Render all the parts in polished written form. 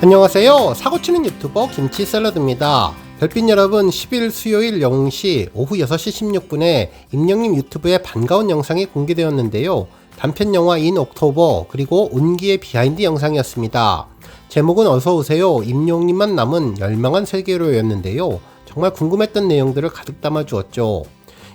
안녕하세요. 사고치는 유튜버 김치샐러드입니다. 별빛 여러분, 10일 수요일 0시 오후 6시 16분에 임영님 유튜브에 반가운 영상이 공개되었는데요. 단편 영화 인 옥토버 그리고 온기의 비하인드 영상이었습니다. 제목은 어서오세요 임영님만 남은 열망한 세계로였는데요. 정말 궁금했던 내용들을 가득 담아주었죠.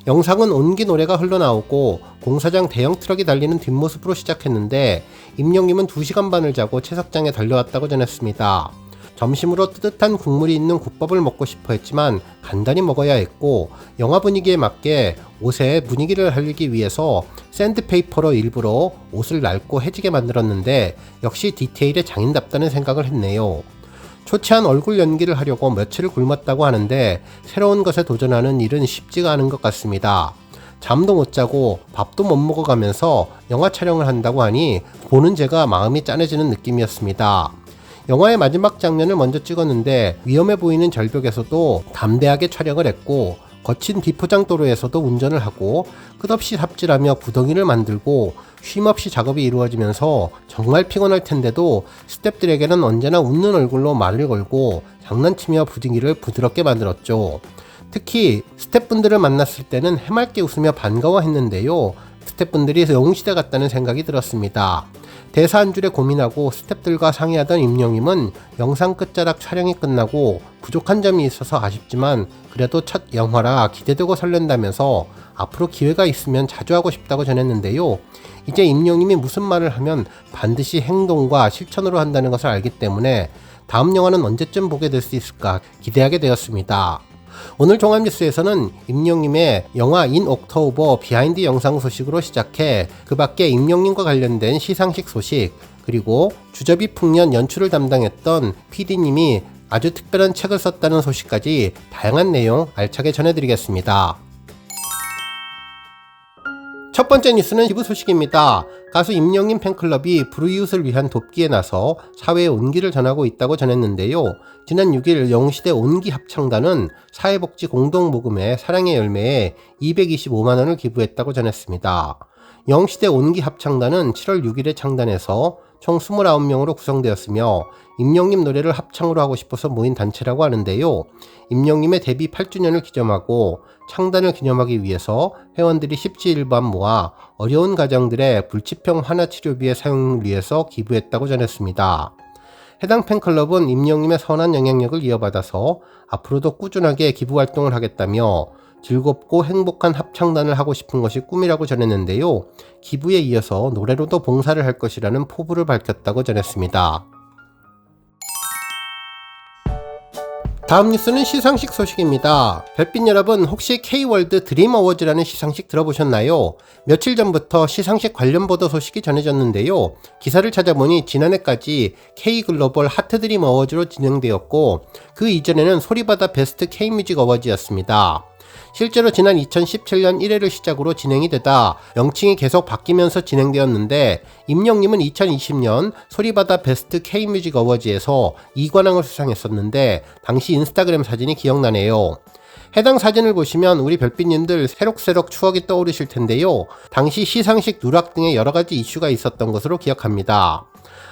영상은 온기 노래가 흘러나오고 공사장 대형 트럭이 달리는 뒷모습으로 시작했는데 임영님은 2시간 반을 자고 채석장에 달려왔다고 전했습니다. 점심으로 뜨뜻한 국물이 있는 국밥을 먹고 싶어 했지만 간단히 먹어야 했고 영화 분위기에 맞게 옷에 분위기를 살리기 위해서 샌드페이퍼로 일부러 옷을 낡고 해지게 만들었는데 역시 디테일에 장인답다는 생각을 했네요. 초췌한 얼굴 연기를 하려고 며칠을 굶었다고 하는데 새로운 것에 도전하는 일은 쉽지가 않은 것 같습니다. 잠도 못 자고 밥도 못 먹어가면서 영화 촬영을 한다고 하니 보는 제가 마음이 짠해지는 느낌이었습니다. 영화의 마지막 장면을 먼저 찍었는데 위험해 보이는 절벽에서도 담대하게 촬영을 했고 거친 비포장도로에서도 운전을 하고 끝없이 삽질하며 구덩이를 만들고 쉼없이 작업이 이루어지면서 정말 피곤할 텐데도 스태프들에게는 언제나 웃는 얼굴로 말을 걸고 장난치며 분위기를 부드럽게 만들었죠. 특히 스태프분들을 만났을 때는 해맑게 웃으며 반가워했는데요. 스태프분들이 영웅시대 같다는 생각이 들었습니다. 대사 한 줄에 고민하고 스태프들과 상의하던 임영님은 영상 끝자락 촬영이 끝나고 부족한 점이 있어서 아쉽지만 그래도 첫 영화라 기대되고 설렌다면서 앞으로 기회가 있으면 자주 하고 싶다고 전했는데요. 이제 임영님이 무슨 말을 하면 반드시 행동과 실천으로 한다는 것을 알기 때문에 다음 영화는 언제쯤 보게 될 수 있을까 기대하게 되었습니다. 오늘 종합뉴스에서는 임영님의 영화 인 옥토버 비하인드 영상 소식으로 시작해 그 밖에 임영님과 관련된 시상식 소식, 그리고 주접이 풍년 연출을 담당했던 PD님이 아주 특별한 책을 썼다는 소식까지 다양한 내용 알차게 전해드리겠습니다. 첫 번째 뉴스는 기부 소식입니다. 가수 임영님 팬클럽이 불우이웃을 위한 돕기에 나서 사회에 온기를 전하고 있다고 전했는데요. 지난 6일 영시대 온기 합창단은 사회복지 공동모금회 사랑의 열매에 225만원을 기부했다고 전했습니다. 영시대 온기 합창단은 7월 6일에 창단해서 총 29명으로 구성되었으며 임영님 노래를 합창으로 하고 싶어서 모인 단체라고 하는데요. 임영님의 데뷔 8주년을 기념하고 창단을 기념하기 위해서 회원들이 십시일반 모아 어려운 가정들의 불치병 환아 치료비의 사용을 위해서 기부했다고 전했습니다. 해당 팬클럽은 임영님의 선한 영향력을 이어받아서 앞으로도 꾸준하게 기부 활동을 하겠다며 즐겁고 행복한 합창단을 하고 싶은 것이 꿈이라고 전했는데요. 기부에 이어서 노래로도 봉사를 할 것이라는 포부를 밝혔다고 전했습니다. 다음 뉴스는 시상식 소식입니다. 별빛 여러분, 혹시 K월드 드림 어워즈라는 시상식 들어보셨나요? 며칠 전부터 시상식 관련 보도 소식이 전해졌는데요. 기사를 찾아보니 지난해까지 K글로벌 하트 드림 어워즈로 진행되었고 그 이전에는 소리바다 베스트 K뮤직 어워즈였습니다. 실제로 지난 2017년 1회를 시작으로 진행이 되다 명칭이 계속 바뀌면서 진행되었는데 임영님은 2020년 소리바다 베스트 K뮤직 어워즈에서 2관왕을 수상했었는데 당시 인스타그램 사진이 기억나네요. 해당 사진을 보시면 우리 별빛님들 새록새록 추억이 떠오르실 텐데요. 당시 시상식 누락 등의 여러가지 이슈가 있었던 것으로 기억합니다.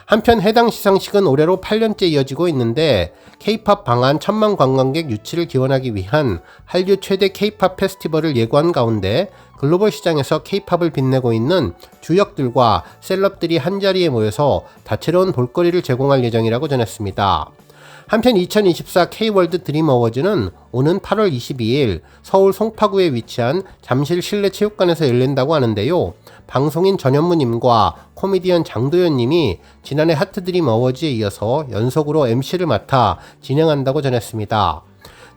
한편 해당 시상식은 올해로 8년째 이어지고 있는데 K-POP 방한 1000만 관광객 유치를 기원하기 위한 한류 최대 K-POP 페스티벌을 예고한 가운데 글로벌 시장에서 K-POP을 빛내고 있는 주역들과 셀럽들이 한자리에 모여서 다채로운 볼거리를 제공할 예정이라고 전했습니다. 한편 2024 K월드 드림 어워즈는 오는 8월 22일 서울 송파구에 위치한 잠실 실내체육관에서 열린다고 하는데요. 방송인 전현무님과 코미디언 장도연님이 지난해 하트 드림 어워즈에 이어서 연속으로 MC를 맡아 진행한다고 전했습니다.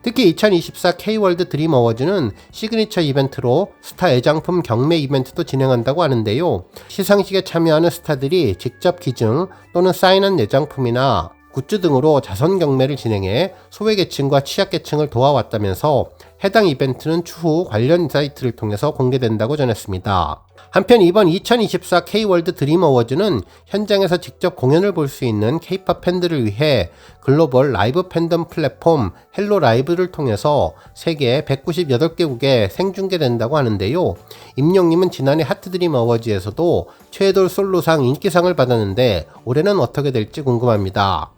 특히 2024 K월드 드림 어워즈는 시그니처 이벤트로 스타 애장품 경매 이벤트도 진행한다고 하는데요. 시상식에 참여하는 스타들이 직접 기증 또는 사인한 애장품이나 굿즈 등으로 자선 경매를 진행해 소외계층과 취약계층을 도와왔다면서 해당 이벤트는 추후 관련 사이트를 통해서 공개된다고 전했습니다. 한편 이번 2024 K월드 드림 어워즈는 현장에서 직접 공연을 볼 수 있는 K-POP 팬들을 위해 글로벌 라이브 팬덤 플랫폼 헬로 라이브를 통해서 세계 198개국에 생중계된다고 하는데요. 임영님은 지난해 하트 드림 어워즈에서도 최애돌 솔로상 인기상을 받았는데 올해는 어떻게 될지 궁금합니다.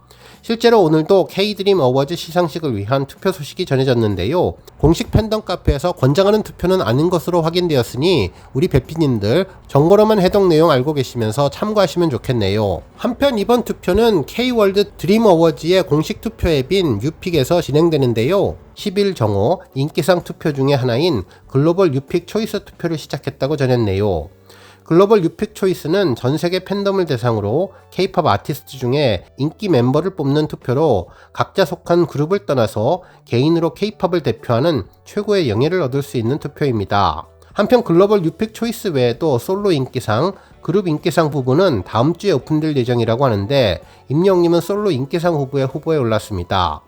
실제로 오늘도 K-드림 어워즈 시상식을 위한 투표 소식이 전해졌는데요. 공식 팬덤 카페에서 권장하는 투표는 아닌 것으로 확인되었으니 우리 배피님들 정보로만 해당 내용 알고 계시면서 참고하시면 좋겠네요. 한편 이번 투표는 K-월드 드림 어워즈의 공식 투표 앱인 유픽에서 진행되는데요. 10일 정오 인기상 투표 중의 하나인 글로벌 유픽 초이스 투표를 시작했다고 전했네요. 글로벌 유픽 초이스는 전세계 팬덤을 대상으로 K-팝 아티스트 중에 인기 멤버를 뽑는 투표로 각자 속한 그룹을 떠나서 개인으로 K-팝을 대표하는 최고의 영예를 얻을 수 있는 투표입니다. 한편 글로벌 유픽 초이스 외에도 솔로 인기상, 그룹 인기상 부분은 다음 주에 오픈될 예정이라고 하는데 임영님은 솔로 인기상 후보에 올랐습니다.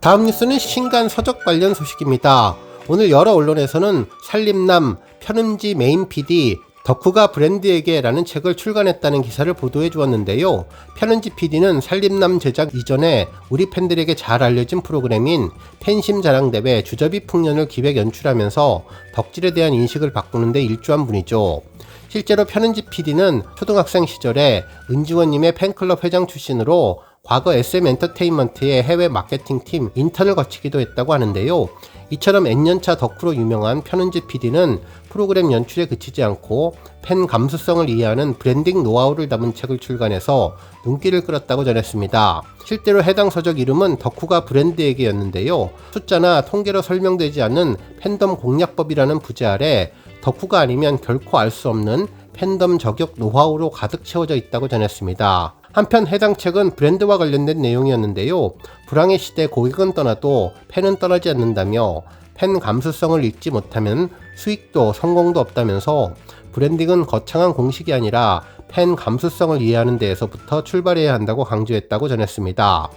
다음 뉴스는 신간 서적 관련 소식입니다. 오늘 여러 언론에서는 살림남, 편음지 메인 PD, 덕후가 브랜드에게 라는 책을 출간했다는 기사를 보도해 주었는데요. 편음지 PD는 살림남 제작 이전에 우리 팬들에게 잘 알려진 프로그램인 팬심 자랑대회 주저비 풍년을 기획 연출하면서 덕질에 대한 인식을 바꾸는데 일조한 분이죠. 실제로 편음지 PD는 초등학생 시절에 은지원님의 팬클럽 회장 출신으로 과거 SM 엔터테인먼트의 해외 마케팅팀 인턴을 거치기도 했다고 하는데요. 이처럼 N년차 덕후로 유명한 편은지 PD는 프로그램 연출에 그치지 않고 팬 감수성을 이해하는 브랜딩 노하우를 담은 책을 출간해서 눈길을 끌었다고 전했습니다. 실제로 해당 서적 이름은 덕후가 브랜드에게였는데요. 숫자나 통계로 설명되지 않는 팬덤 공략법이라는 부제 아래 덕후가 아니면 결코 알 수 없는 팬덤 저격 노하우로 가득 채워져 있다고 전했습니다. 한편 해당 책은 브랜드와 관련된 내용이었는데요. 불황의 시대 고객은 떠나도 팬은 떠나지 않는다며 팬 감수성을 읽지 못하면 수익도 성공도 없다면서 브랜딩은 거창한 공식이 아니라 팬 감수성을 이해하는 데에서부터 출발해야 한다고 강조했다고 전했습니다.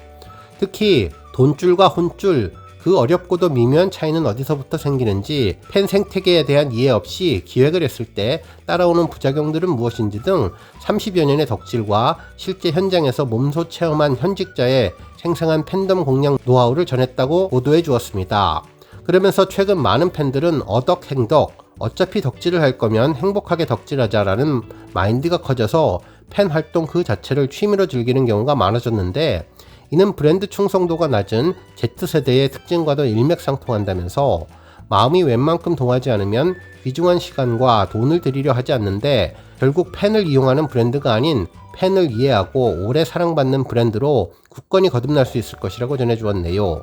특히 돈줄과 혼줄, 그 어렵고도 미묘한 차이는 어디서부터 생기는지 팬 생태계에 대한 이해 없이 기획을 했을 때 따라오는 부작용들은 무엇인지 등 30여 년의 덕질과 실제 현장에서 몸소 체험한 현직자의 생생한 팬덤 공략 노하우를 전했다고 보도해 주었습니다. 그러면서 최근 많은 팬들은 어덕 행덕, 어차피 덕질을 할 거면 행복하게 덕질하자라는 마인드가 커져서 팬 활동 그 자체를 취미로 즐기는 경우가 많아졌는데 이는 브랜드 충성도가 낮은 Z세대의 특징과도 일맥상통한다면서 마음이 웬만큼 동하지 않으면 귀중한 시간과 돈을 들이려 하지 않는데 결국 팬을 이용하는 브랜드가 아닌 팬을 이해하고 오래 사랑받는 브랜드로 굳건히 거듭날 수 있을 것이라고 전해주었네요.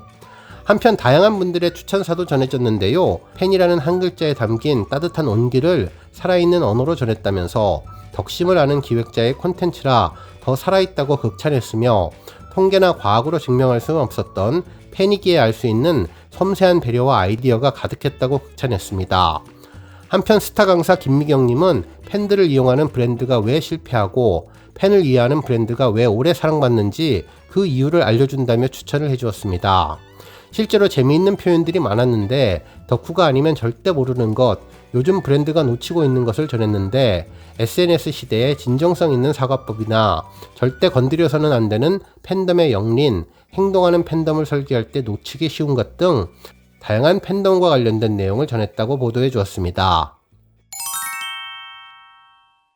한편 다양한 분들의 추천사도 전해졌는데요. 팬이라는 한 글자에 담긴 따뜻한 온기를 살아있는 언어로 전했다면서 덕심을 아는 기획자의 콘텐츠라 더 살아있다고 극찬했으며 통계나 과학으로 증명할 수는 없었던 팬이기에 알 수 있는 섬세한 배려와 아이디어가 가득했다고 극찬했습니다. 한편 스타 강사 김미경님은 팬들을 이용하는 브랜드가 왜 실패하고 팬을 이해하는 브랜드가 왜 오래 사랑받는지 그 이유를 알려준다며 추천을 해주었습니다. 실제로 재미있는 표현들이 많았는데 덕후가 아니면 절대 모르는 것, 요즘 브랜드가 놓치고 있는 것을 전했는데 SNS 시대에 진정성 있는 사과법이나 절대 건드려서는 안 되는 팬덤의 영린, 행동하는 팬덤을 설계할 때 놓치기 쉬운 것 등 다양한 팬덤과 관련된 내용을 전했다고 보도해 주었습니다.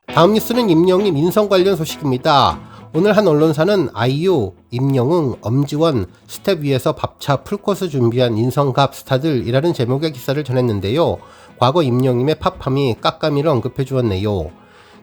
다음 뉴스는 임영웅 인성 관련 소식입니다. 오늘 한 언론사는 아이유, 임영웅, 엄지원, 스텝 위에서 밥차 풀코스 준비한 인성갑 스타들이라는 제목의 기사를 전했는데요. 과거 임영웅의 팝함이 깎아미를 언급해 주었네요.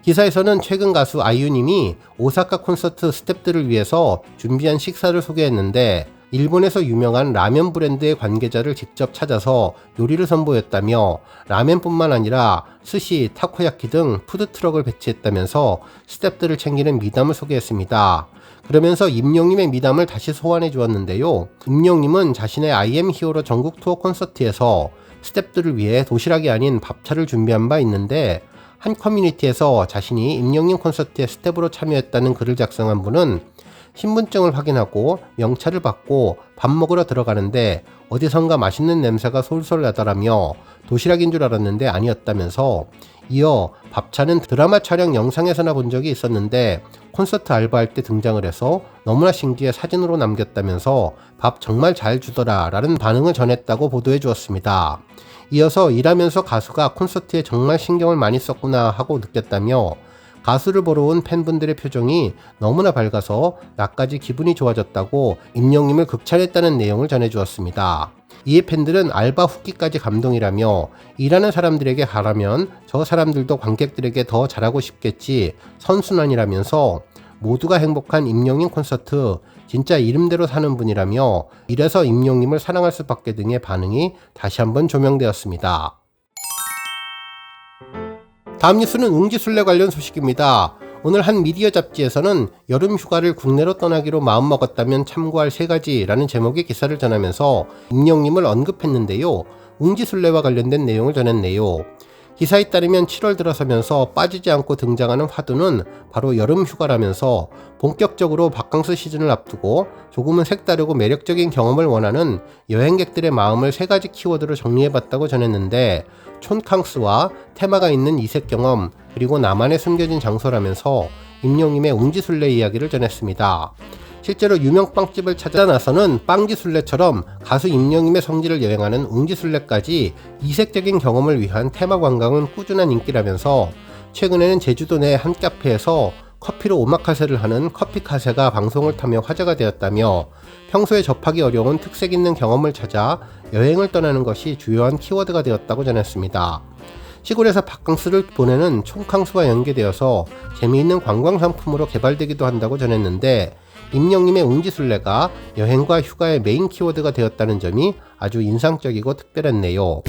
기사에서는 최근 가수 아이유님이 오사카 콘서트 스텝들을 위해서 준비한 식사를 소개했는데 일본에서 유명한 라면 브랜드의 관계자를 직접 찾아서 요리를 선보였다며 라면뿐만 아니라 스시, 타코야키 등 푸드트럭을 배치했다면서 스태프들을 챙기는 미담을 소개했습니다. 그러면서 임영웅의 미담을 다시 소환해 주었는데요. 임영웅은 자신의 IM 히어로 전국 투어 콘서트에서 스태프들을 위해 도시락이 아닌 밥차를 준비한 바 있는데 한 커뮤니티에서 자신이 임영웅 콘서트에 스텝으로 참여했다는 글을 작성한 분은 신분증을 확인하고 명찰을 받고 밥 먹으러 들어가는데 어디선가 맛있는 냄새가 솔솔 나더라며 도시락인 줄 알았는데 아니었다면서 이어 밥차는 드라마 촬영 영상에서나 본 적이 있었는데 콘서트 알바할 때 등장을 해서 너무나 신기해 사진으로 남겼다면서 밥 정말 잘 주더라 라는 반응을 전했다고 보도해 주었습니다. 이어서 일하면서 가수가 콘서트에 정말 신경을 많이 썼구나 하고 느꼈다며 가수를 보러 온 팬분들의 표정이 너무나 밝아서 나까지 기분이 좋아졌다고 임영님을 극찬했다는 내용을 전해주었습니다. 이에 팬들은 알바 후기까지 감동이라며 일하는 사람들에게 하라면 저 사람들도 관객들에게 더 잘하고 싶겠지 선순환이라면서 모두가 행복한 임영님 콘서트 진짜 이름대로 사는 분이라며 이래서 임영님을 사랑할 수밖에 등의 반응이 다시 한번 조명되었습니다. 다음 뉴스는 웅지순례 관련 소식입니다. 오늘 한 미디어 잡지에서는 여름 휴가를 국내로 떠나기로 마음먹었다면 참고할 3가지라는 제목의 기사를 전하면서 임영님을 언급했는데요. 웅지순례와 관련된 내용을 전했네요. 기사에 따르면 7월 들어서면서 빠지지 않고 등장하는 화두는 바로 여름 휴가라면서 본격적으로 바캉스 시즌을 앞두고 조금은 색다르고 매력적인 경험을 원하는 여행객들의 마음을 3가지 키워드로 정리해봤다고 전했는데 촌캉스와 테마가 있는 이색 경험 그리고 나만의 숨겨진 장소라면서 임영님의 웅지순례 이야기를 전했습니다. 실제로 유명 빵집을 찾아 나서는 빵지순례처럼 가수 임영님의 성지를 여행하는 웅지순례까지 이색적인 경험을 위한 테마 관광은 꾸준한 인기라면서 최근에는 제주도 내 한 카페에서 커피로 오마카세를 하는 커피카세가 방송을 타며 화제가 되었다며 평소에 접하기 어려운 특색 있는 경험을 찾아 여행을 떠나는 것이 주요한 키워드가 되었다고 전했습니다. 시골에서 바캉스를 보내는 촌캉스와 연계되어서 재미있는 관광 상품으로 개발되기도 한다고 전했는데 임영님의 웅지순례가 여행과 휴가의 메인 키워드가 되었다는 점이 아주 인상적이고 특별했네요.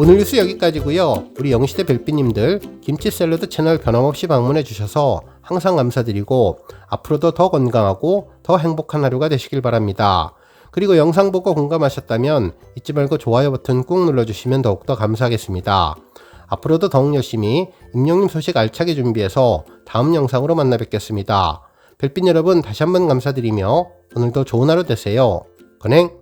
오늘 뉴스 여기까지고요. 우리 영시대 별빛님들 김치샐러드 채널 변함없이 방문해 주셔서 항상 감사드리고 앞으로도 더 건강하고 더 행복한 하루가 되시길 바랍니다. 그리고 영상 보고 공감하셨다면 잊지 말고 좋아요 버튼 꾹 눌러주시면 더욱더 감사하겠습니다. 앞으로도 더욱 열심히 임영님 소식 알차게 준비해서 다음 영상으로 만나 뵙겠습니다. 별빛 여러분 다시 한번 감사드리며 오늘도 좋은 하루 되세요. 건행!